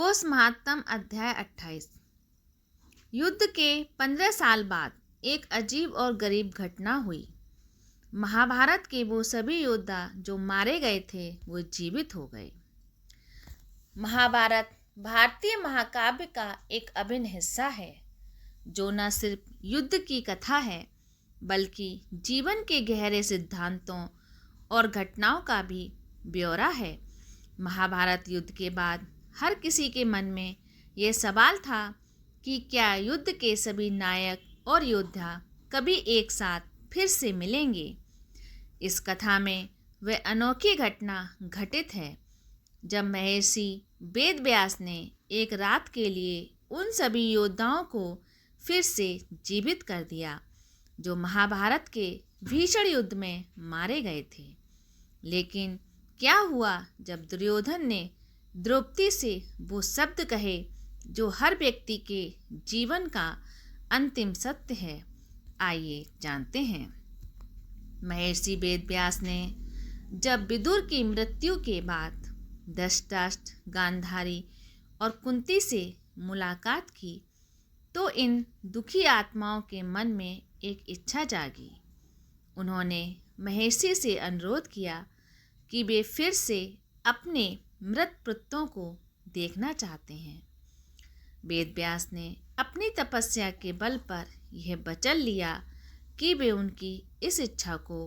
कोस महात्म अध्याय 28। युद्ध के 15 साल बाद एक अजीब और गरीब घटना हुई। महाभारत के वो सभी योद्धा जो मारे गए थे वो जीवित हो गए। महाभारत भारतीय महाकाव्य का एक अभिन्न हिस्सा है जो न सिर्फ युद्ध की कथा है बल्कि जीवन के गहरे सिद्धांतों और घटनाओं का भी ब्यौरा है। महाभारत युद्ध के बाद हर किसी के मन में ये सवाल था कि क्या युद्ध के सभी नायक और योद्धा कभी एक साथ फिर से मिलेंगे। इस कथा में वह अनोखी घटना घटित है जब महर्षि वेदव्यास ने एक रात के लिए उन सभी योद्धाओं को फिर से जीवित कर दिया जो महाभारत के भीषण युद्ध में मारे गए थे। लेकिन क्या हुआ जब दुर्योधन ने द्रौपदी से वो शब्द कहे जो हर व्यक्ति के जीवन का अंतिम सत्य है। आइए जानते हैं। महर्षि वेदव्यास ने जब विदुर की मृत्यु के बाद धृतराष्ट्र, गांधारी और कुंती से मुलाकात की तो इन दुखी आत्माओं के मन में एक इच्छा जागी। उन्होंने महर्षि से अनुरोध किया कि वे फिर से अपने मृत पुत्रों को देखना चाहते हैं। वेदव्यास ने अपनी तपस्या के बल पर यह वचन लिया कि वे उनकी इस इच्छा को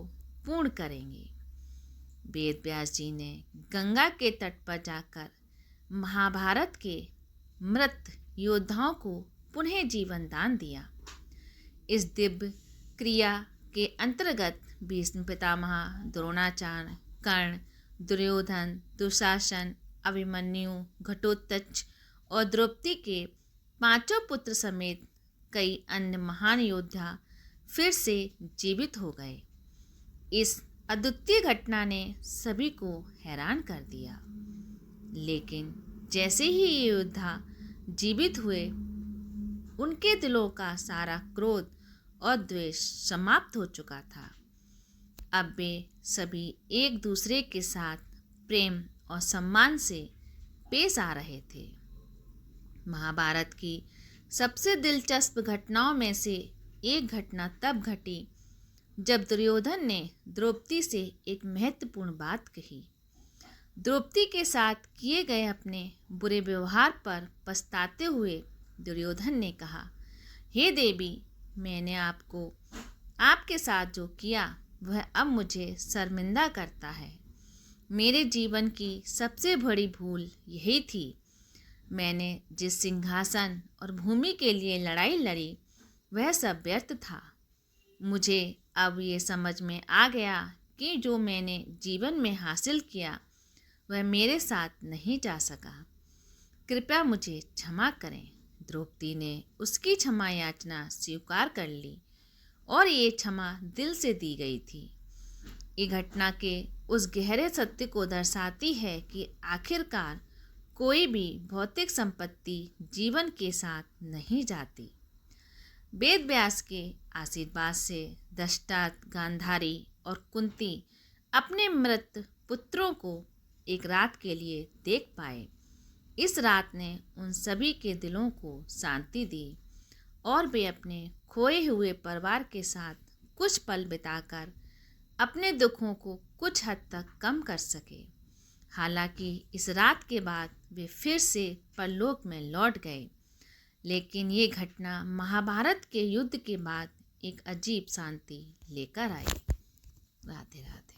पूर्ण करेंगे। वेदव्यास जी ने गंगा के तट पर जाकर महाभारत के मृत योद्धाओं को पुनः जीवन दान दिया। इस दिव्य क्रिया के अंतर्गत भीष्म पितामह, द्रोणाचार्य, कर्ण, दुर्योधन, दुशासन, अभिमन्यु, घटोत्कच और द्रौपदी के पांचों पुत्र समेत कई अन्य महान योद्धा फिर से जीवित हो गए। इस अद्वितीय घटना ने सभी को हैरान कर दिया। लेकिन जैसे ही ये योद्धा जीवित हुए उनके दिलों का सारा क्रोध और द्वेष समाप्त हो चुका था। अब वे सभी एक दूसरे के साथ प्रेम और सम्मान से पेश आ रहे थे। महाभारत की सबसे दिलचस्प घटनाओं में से एक घटना तब घटी जब दुर्योधन ने द्रौपदी से एक महत्वपूर्ण बात कही। द्रौपदी के साथ किए गए अपने बुरे व्यवहार पर पछताते हुए दुर्योधन ने कहा, हे देवी, मैंने आपके साथ जो किया वह अब मुझे शर्मिंदा करता है। मेरे जीवन की सबसे बड़ी भूल यही थी। मैंने जिस सिंहासन और भूमि के लिए लड़ाई लड़ी वह सब व्यर्थ था। मुझे अब ये समझ में आ गया कि जो मैंने जीवन में हासिल किया वह मेरे साथ नहीं जा सका। कृपया मुझे क्षमा करें। द्रौपदी ने उसकी क्षमा याचना स्वीकार कर ली और ये क्षमा दिल से दी गई थी। ये घटना के उस गहरे सत्य को दर्शाती है कि आखिरकार कोई भी भौतिक संपत्ति जीवन के साथ नहीं जाती। वेदव्यास के आशीर्वाद से धृतराष्ट्र, गांधारी और कुंती अपने मृत पुत्रों को एक रात के लिए देख पाए। इस रात ने उन सभी के दिलों को शांति दी और वे अपने खोए हुए परिवार के साथ कुछ पल बिताकर अपने दुखों को कुछ हद तक कम कर सके। हालांकि इस रात के बाद वे फिर से परलोक में लौट गए, लेकिन ये घटना महाभारत के युद्ध के बाद एक अजीब शांति लेकर आई। राधे राधे।